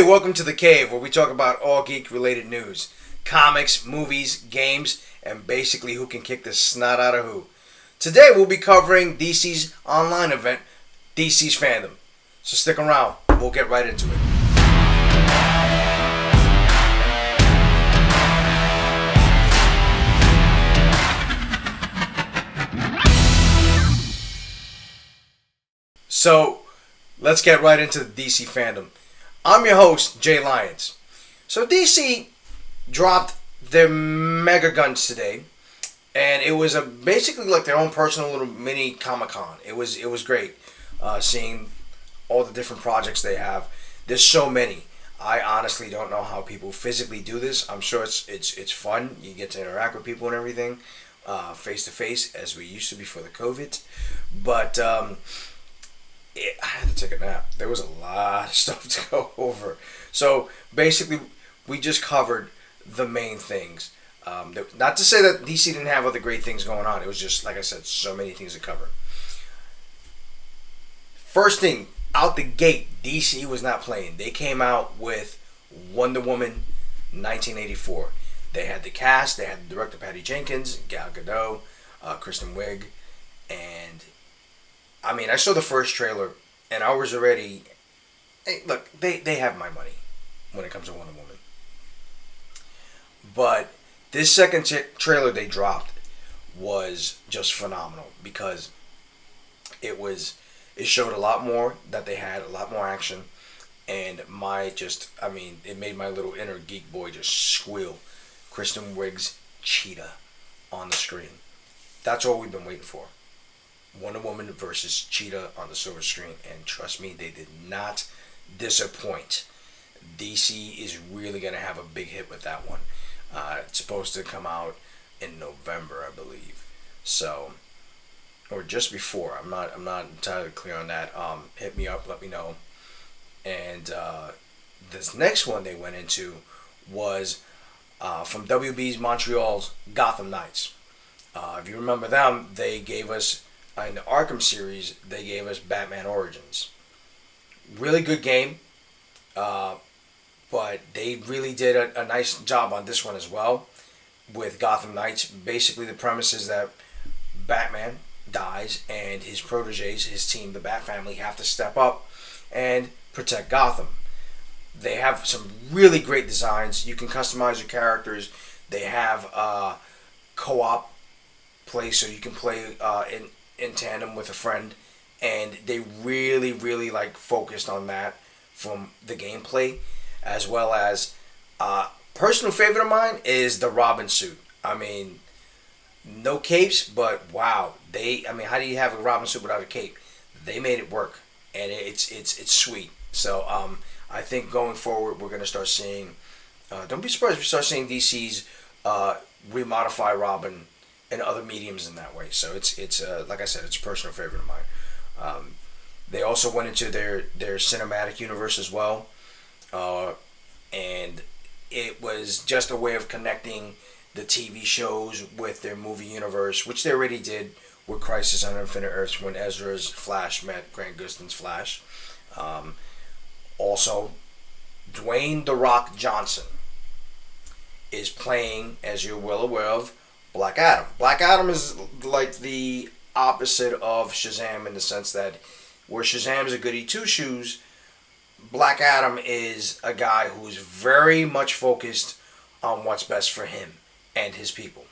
Hey, welcome to The Cave, where we talk about all geek-related news. Comics, movies, games, and basically who can kick the snot out of who. Today we'll be covering DC's online event, DC's FANDOME. So stick around, we'll get right into it. So, let's get right into the DC FANDOME. I'm your host, Jay Lyons. So DC dropped their mega guns today, and it was basically like their own personal little mini Comic-Con. It was great seeing all the different projects they have. There's so many. I honestly don't know how people physically do this. I'm sure it's fun. You get to interact with people and everything face to face, as we used to before the COVID. But I had to take a nap. There was a lot of stuff to go over. So basically, we just covered the main things. Not to say that DC didn't have other great things going on. It was just, like I said, so many things to cover. First thing, out the gate, DC was not playing. They came out with Wonder Woman 1984. They had the cast. They had the director Patty Jenkins, Gal Gadot, Kristen Wiig, and I mean, I saw the first trailer, and I was already... Hey, look, they have my money when it comes to Wonder Woman. But this second trailer they dropped was just phenomenal because it showed a lot more that they had, a lot more action, and it made my little inner geek boy just squeal. Kristen Wiig's Cheetah on the screen. That's all we've been waiting for. Wonder Woman versus Cheetah on the silver screen, and trust me, they did not disappoint. DC is really going to have a big hit with that one. It's supposed to come out in November, I believe. So, or just before. I'm not entirely clear on that. Hit me up, let me know. And this next one they went into was from WB's Montreal's Gotham Knights. If you remember them, they gave us in the Arkham series, they gave us Batman Origins. Really good game, but they really did a nice job on this one as well with Gotham Knights. Basically, the premise is that Batman dies and his proteges, his team, the Bat Family, have to step up and protect Gotham. They have some really great designs. You can customize your characters. They have co-op play, so you can play in tandem with a friend, and they really focused on that from the gameplay, as well as personal favorite of mine is the Robin suit. I mean, no capes, but wow, how do you have a Robin suit without a cape? They made it work, and it's sweet. So I think going forward we're gonna start seeing. Don't be surprised if we start seeing DC's remodify Robin and other mediums in that way. So it's like I said, it's a personal favorite of mine. They also went into their cinematic universe as well, and it was just a way of connecting the TV shows with their movie universe, which they already did with Crisis on Infinite Earths when Ezra's Flash met Grant Gustin's Flash. Also, Dwayne "The Rock" Johnson is playing, as you're well aware of, Black Adam. Black Adam is like the opposite of Shazam in the sense that where Shazam's a goody two-shoes, Black Adam is a guy who's very much focused on what's best for him and his people.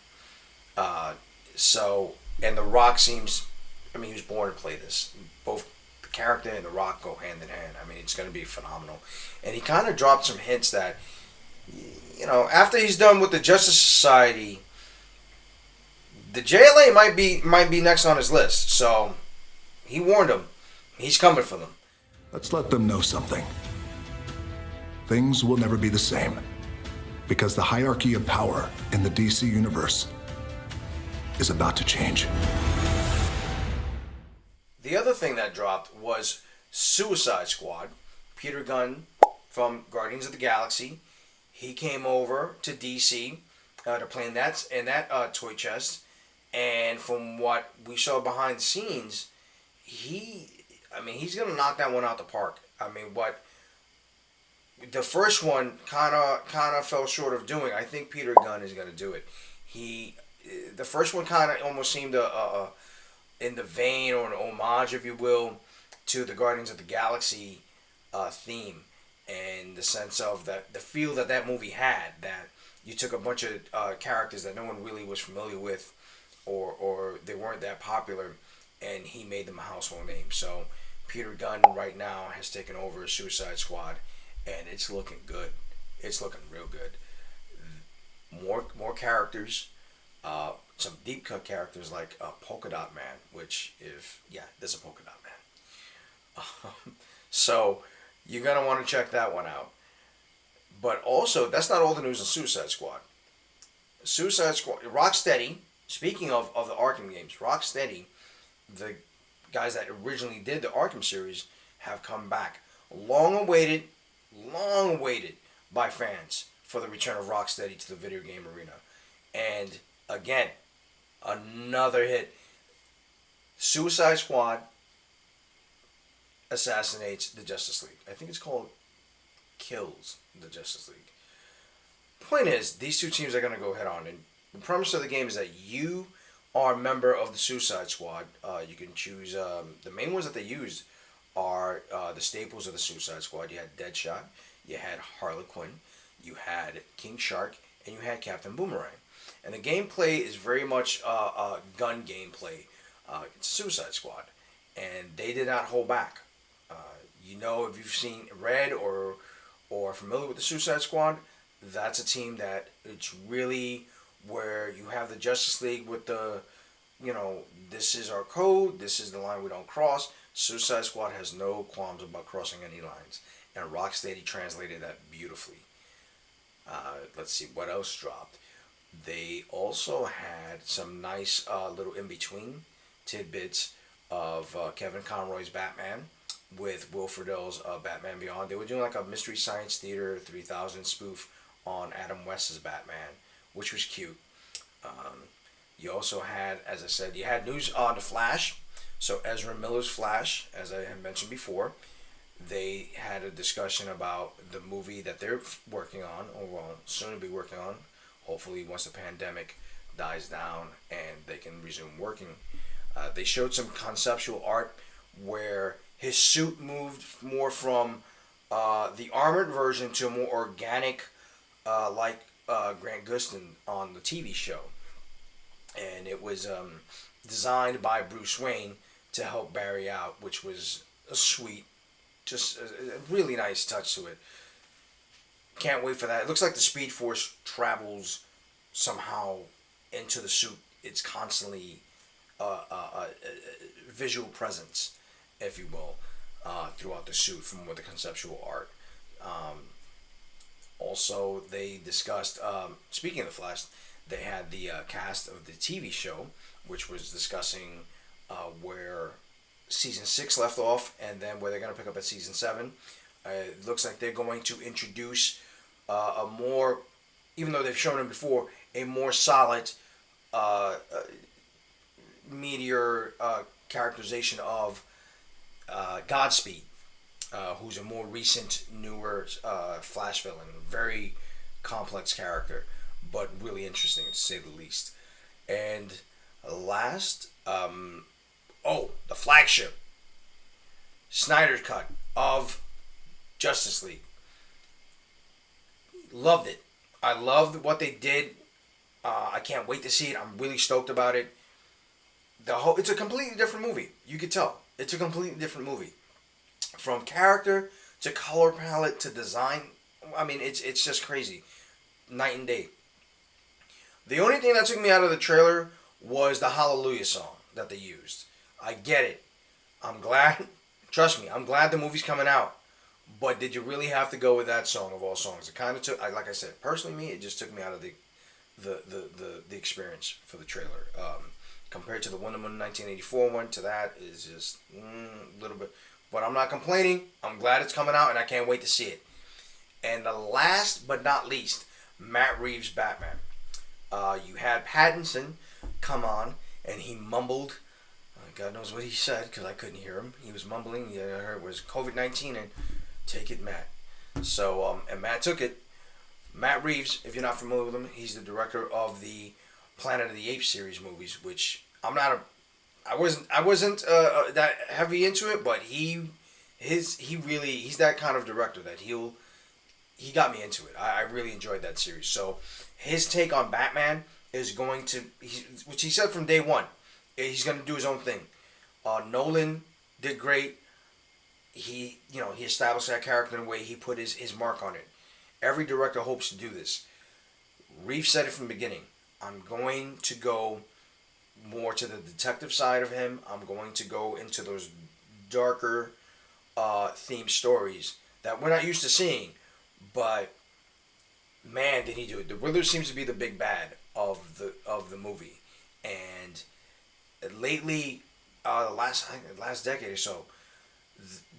And The Rock seems, he was born to play this. Both the character and The Rock go hand in hand. It's going to be phenomenal. And he kind of dropped some hints that, after he's done with the Justice Society, the JLA might be next on his list. So he warned them. He's coming for them. Let's let them know something. Things will never be the same because the hierarchy of power in the DC universe is about to change. The other thing that dropped was Suicide Squad. Peter Gunn from Guardians of the Galaxy. He came over to DC to play in that toy chest. And from what we saw behind the scenes, he's going to knock that one out the park. the first one kind of fell short of doing. I think Peter Gunn is going to do it. The first one kind of almost seemed in the vein or an homage, if you will, to the Guardians of the Galaxy theme, and the sense of the feel that movie had, that you took a bunch of characters that no one really was familiar with, or they weren't that popular, and he made them a household name. So Peter Gunn right now has taken over Suicide Squad, and it's looking good. It's looking real good. More characters, some deep cut characters like Polka Dot Man, which there's a Polka Dot Man. So you're gonna want to check that one out. But also, that's not all the news on Suicide Squad. Rocksteady. Speaking of the Arkham games, Rocksteady, the guys that originally did the Arkham series, have come back. Long awaited by fans for the return of Rocksteady to the video game arena. And again, another hit. Suicide Squad assassinates the Justice League. I think it's called kills the Justice League. Point is, these two teams are going to go head on. And the premise of the game is that you are a member of the Suicide Squad. You can choose, the main ones that they used are the staples of the Suicide Squad. You had Deadshot, you had Harley Quinn, you had King Shark, and you had Captain Boomerang. And the gameplay is very much gun gameplay. It's Suicide Squad. And they did not hold back. If you've seen Red or familiar with the Suicide Squad, that's a team that it's really where you have the Justice League with the, this is our code, this is the line we don't cross. Suicide Squad has no qualms about crossing any lines. And Rocksteady translated that beautifully. Let's see, what else dropped? They also had some nice little in-between tidbits of Kevin Conroy's Batman with Will Friedle's Batman Beyond. They were doing like a Mystery Science Theater 3000 spoof on Adam West's Batman, which was cute. You also had, as I said, you had news on The Flash. So Ezra Miller's Flash, as I had mentioned before, they had a discussion about the movie that they're working on, or soon to be working on, hopefully once the pandemic dies down and they can resume working. They showed some conceptual art where his suit moved more from the armored version to a more organic, like Grant Gustin on the TV show. And it was designed by Bruce Wayne to help Barry out, which was a sweet, just a really nice touch to it. Can't wait for that. It looks like the Speed Force travels somehow into the suit. It's constantly a visual presence, if you will, throughout the suit from with the conceptual art. Also, they discussed, speaking of The Flash, they had the cast of the TV show, which was discussing where season 6 left off and then where they're going to pick up at season 7. It looks like they're going to introduce a more, even though they've shown it before, a more solid meteor characterization of Godspeed, who's a more recent, newer Flash villain. Very complex character, but really interesting to say the least. And last, the flagship Snyder's cut of Justice League. Loved it. I loved what they did. I can't wait to see it. I'm really stoked about it. It's a completely different movie. You could tell. It's a completely different movie. From character to color palette to design. I mean, it's just crazy. Night and day. The only thing that took me out of the trailer was the Hallelujah song that they used. I get it. I'm glad. Trust me, I'm glad the movie's coming out. But did you really have to go with that song of all songs? It kind of took, like I said, personally me, it just took me out of the experience for the trailer. Compared to the Wonder Woman 1984 one, to that is just a little bit. But I'm not complaining. I'm glad it's coming out, and I can't wait to see it. And the last but not least, Matt Reeves' Batman. You had Pattinson come on, and he mumbled. God knows what he said, because I couldn't hear him. He was mumbling. I heard it was COVID-19, and take it, Matt. So and Matt took it. Matt Reeves, if you're not familiar with him, he's the director of the Planet of the Apes series movies, which I wasn't that heavy into it, but he's that kind of director that he got me into it. I really enjoyed that series. So his take on Batman is going to, which he said from day one, he's going to do his own thing. Nolan did great. He established that character in a way, he put his mark on it. Every director hopes to do this. Reeves said it from the beginning. I'm going to go more to the detective side of him. I'm going to go into those darker themed stories that we're not used to seeing. But man, did he do it. The Riddler seems to be the big bad of the movie. And lately, the last decade or so,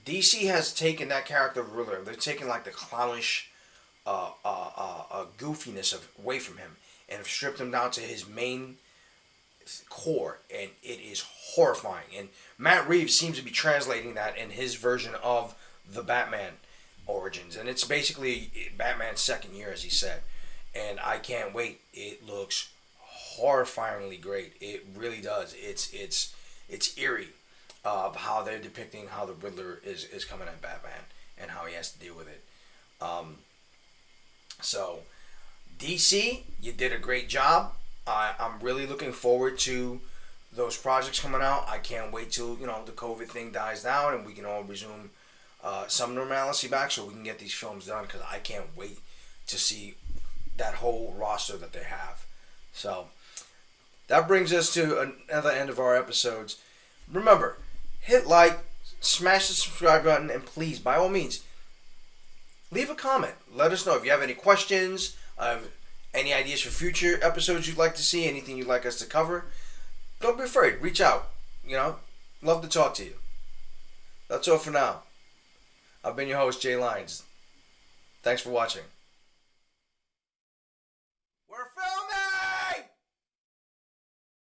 DC has taken that character of Riddler. They're taking like the clownish goofiness away from him and have stripped him down to his main core, and it is horrifying. And Matt Reeves seems to be translating that in his version of the Batman origins, and it's basically Batman's second year, as he said. And I can't wait. It looks horrifyingly great. It really does. It's eerie of how they're depicting how the Riddler is coming at Batman and how he has to deal with it. So DC, you did a great job. I'm really looking forward to those projects coming out. I can't wait till the COVID thing dies down and we can all resume some normalcy back, so we can get these films done, because I can't wait to see that whole roster that they have. So that brings us to another end of our episodes. Remember, hit like, smash the subscribe button, and please, by all means, leave a comment. Let us know if you have any questions, any ideas for future episodes you'd like to see, anything you'd like us to cover. Don't be afraid. Reach out. Love to talk to you. That's all for now. I've been your host, Jay Lyons. Thanks for watching.